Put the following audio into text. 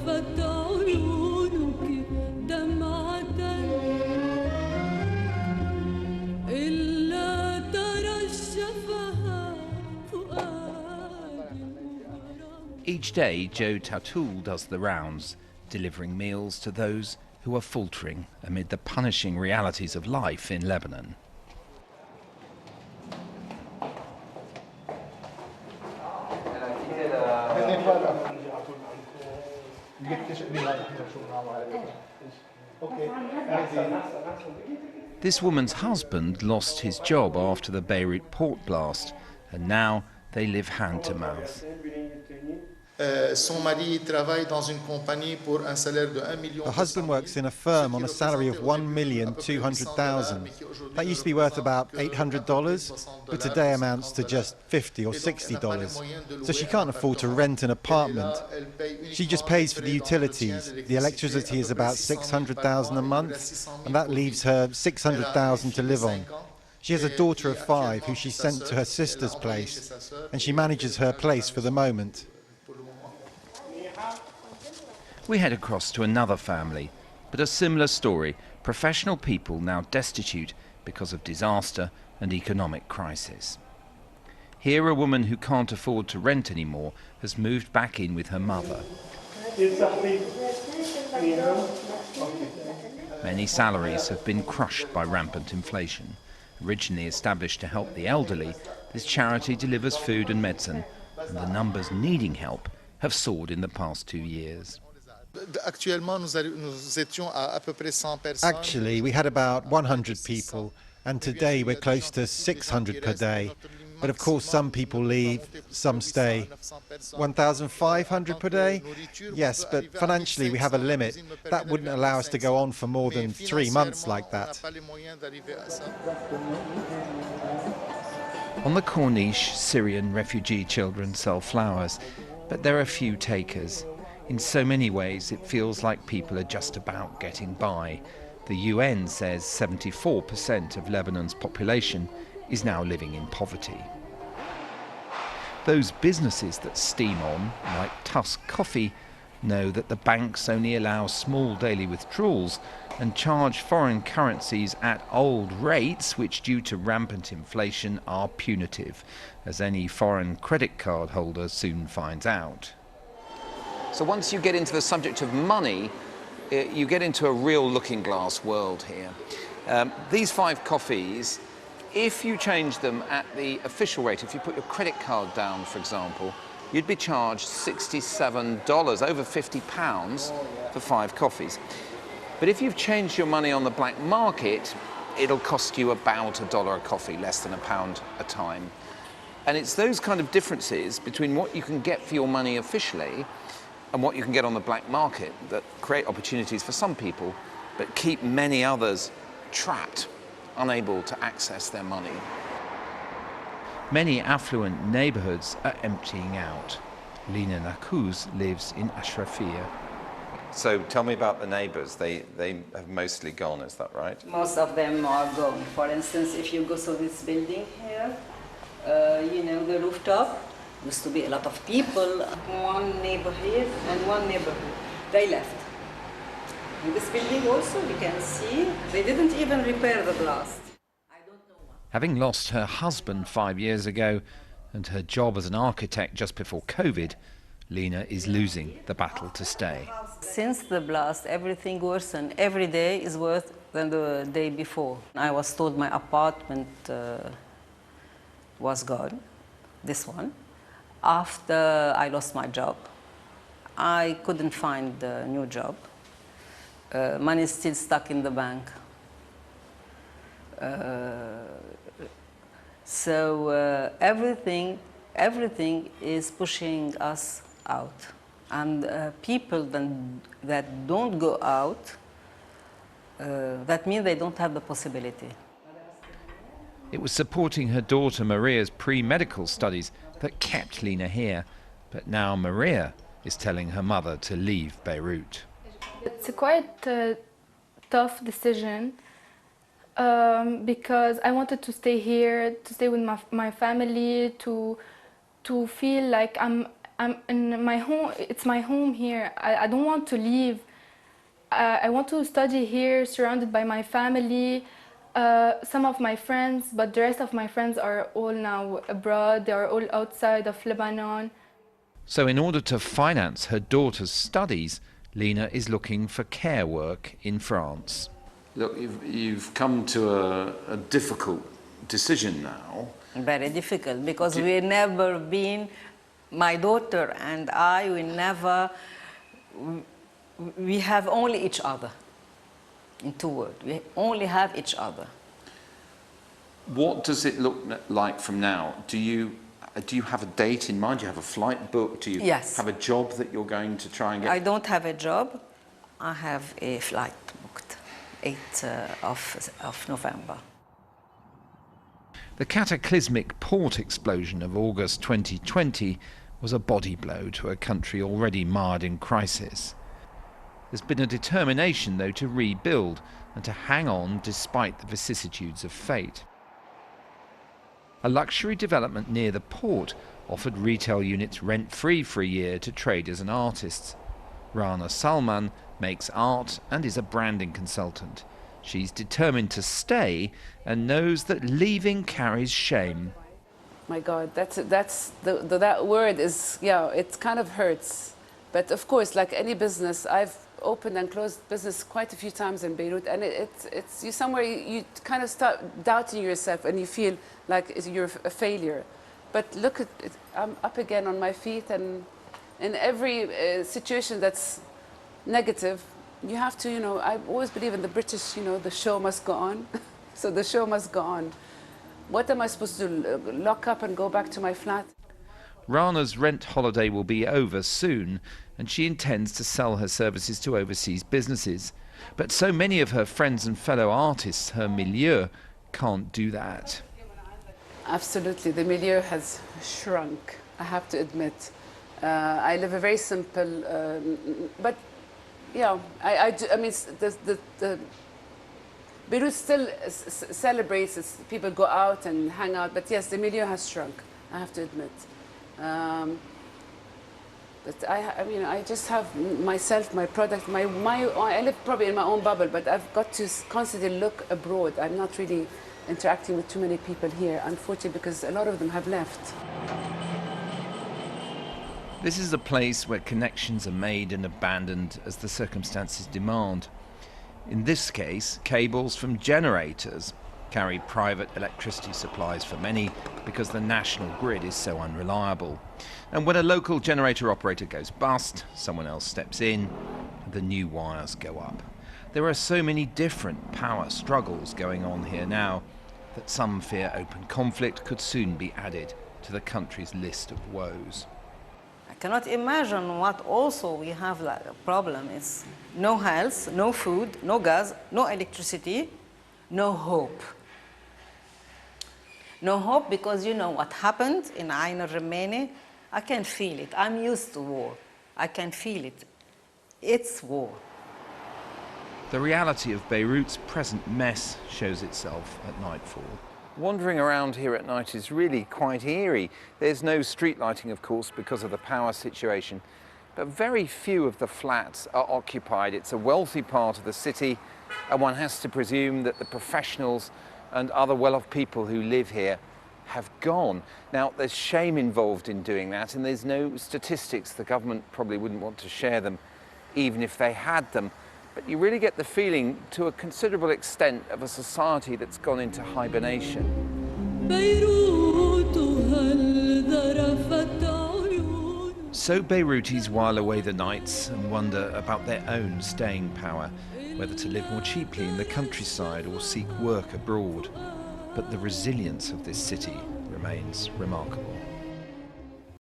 ذرفت عيونك دمعة إلا ترشفها فؤادي. Each day, Joe Tatul does the rounds, delivering meals to those who are faltering amid the punishing realities of life in Lebanon. This woman's husband lost his job after the Beirut port blast, and now they live hand to mouth. Her husband works in a firm on a salary of $1,200,000. That used to be worth about $800, but today amounts to just $50 or $60. So she can't afford to rent an apartment. She just pays for the utilities. The electricity is about $600,000 a month, and that leaves her $600,000 to live on. She has a daughter of 5 who she sent to her sister's place, and she manages her place for the moment. We head across to another family, but a similar story. Professional people now destitute because of disaster and economic crisis. Here, a woman who can't afford to rent anymore has moved back in with her mother. Many salaries have been crushed by rampant inflation. Originally established to help the elderly, this charity delivers food and medicine, and the numbers needing help have soared in the past 2 years. Actually, we had about 100 people, and today we're close to 600 per day. But of course, some people leave, some stay. 1,500 per day? Yes, but financially we have a limit. That wouldn't allow us to go on for more than 3 months like that. On the Corniche, Syrian refugee children sell flowers, but there are few takers. In so many ways, it feels like people are just about getting by. The UN says 74% of Lebanon's population is now living in poverty. Those businesses that steam on, like Tusk Coffee, know that the banks only allow small daily withdrawals and charge foreign currencies at old rates, which due to rampant inflation are punitive, as any foreign credit card holder soon finds out. So once you get into the subject of money, you get into a real looking glass world here. These 5 coffees, if you change them at the official rate, if you put your credit card down, for example, you'd be charged $67, over £50 for 5 coffees. But if you've changed your money on the black market, it'll cost you about $1 a coffee, less than £1 a time. And it's those kind of differences between what you can get for your money officially and what you can get on the black market that create opportunities for some people, but keep many others trapped, unable to access their money. Many affluent neighborhoods are emptying out. Lina Nakuz lives in Ashrafia. So tell me about the neighbors. They have mostly gone, is that right? Most of them are gone. For instance, if you go to this building here, you know, the rooftop, used to be a lot of people. One neighbor here and one neighbor here. They left. In this building also, you can see, they didn't even repair the glass. I don't know why. Having lost her husband 5 years ago and her job as an architect just before COVID, Lina is losing the battle to stay. Since the blast, everything worsened. Every day is worse than the day before. I was told my apartment was gone, this one. After I lost my job, I couldn't find a new job. Money is still stuck in the bank. So everything is pushing us out. And people that don't go out, that means they don't have the possibility. It was supporting her daughter Maria's pre-medical studies that kept Lina here. But now Maria is telling her mother to leave Beirut. It's a quite tough decision because I wanted to stay here, to stay with my family, to feel like I'm I'm in my home. It's my home here. I don't want to leave. I want to study here, surrounded by my family, some of my friends, but the rest of my friends are all now abroad. They are all outside of Lebanon. So in order to finance her daughter's studies, Lena is looking for care work in France. Look, you've come to a difficult decision now. Very difficult, because we never been, my daughter and I, we have only each other. In 2 words, we only have each other. What does it look like from now? Do you have a date in mind? Do you have a flight booked? Do you Yes. have a job that you're going to try and get? I don't have a job. I have a flight booked, 8th of November. The cataclysmic port explosion of August 2020 was a body blow to a country already marred in crisis. There's been a determination, though, to rebuild and to hang on despite the vicissitudes of fate. A luxury development near the port offered retail units rent-free for a year to traders and artists. Rana Salman makes art and is a branding consultant. She's determined to stay and knows that leaving carries shame. My God, that word is, yeah, it kind of hurts. But of course, like any business, I've opened and closed business quite a few times in Beirut, and it's you somewhere you kind of start doubting yourself and you feel like you're a failure. But look at it, I'm up again on my feet, and in every situation that's negative, you have to, I always believe in the British, the show must go on. So the show must go on. What am I supposed to do? Lock up and go back to my flat? Rana's rent holiday will be over soon, and she intends to sell her services to overseas businesses. But so many of her friends and fellow artists, her milieu, can't do that. Absolutely, the milieu has shrunk, I have to admit. I live a very simple, but yeah, I mean, the Beirut still celebrates, people go out and hang out, but yes, the milieu has shrunk, I have to admit. But I mean, I just have myself, my product, I live probably in my own bubble, but I've got to constantly look abroad. I'm not really interacting with too many people here, unfortunately, because a lot of them have left. This is a place where connections are made and abandoned as the circumstances demand. In this case, cables from generators carry private electricity supplies for many because the national grid is so unreliable. And when a local generator operator goes bust, someone else steps in, and the new wires go up. There are so many different power struggles going on here now that some fear open conflict could soon be added to the country's list of woes. I cannot imagine what also we have like a problem is no health, no food, no gas, no electricity, no hope. No hope because you know what happened in Ain al-Rumeni. I can feel it. I'm used to war. I can feel it. It's war. The reality of Beirut's present mess shows itself at nightfall. Wandering around here at night is really quite eerie. There's no street lighting, of course, because of the power situation, but very few of the flats are occupied. It's a wealthy part of the city, and one has to presume that the professionals and other well-off people who live here have gone. Now, there's shame involved in doing that, and there's no statistics. The government probably wouldn't want to share them, even if they had them. But you really get the feeling, to a considerable extent, of a society that's gone into hibernation. So Beirutis while away the nights and wonder about their own staying power, whether to live more cheaply in the countryside or seek work abroad. But the resilience of this city remains remarkable.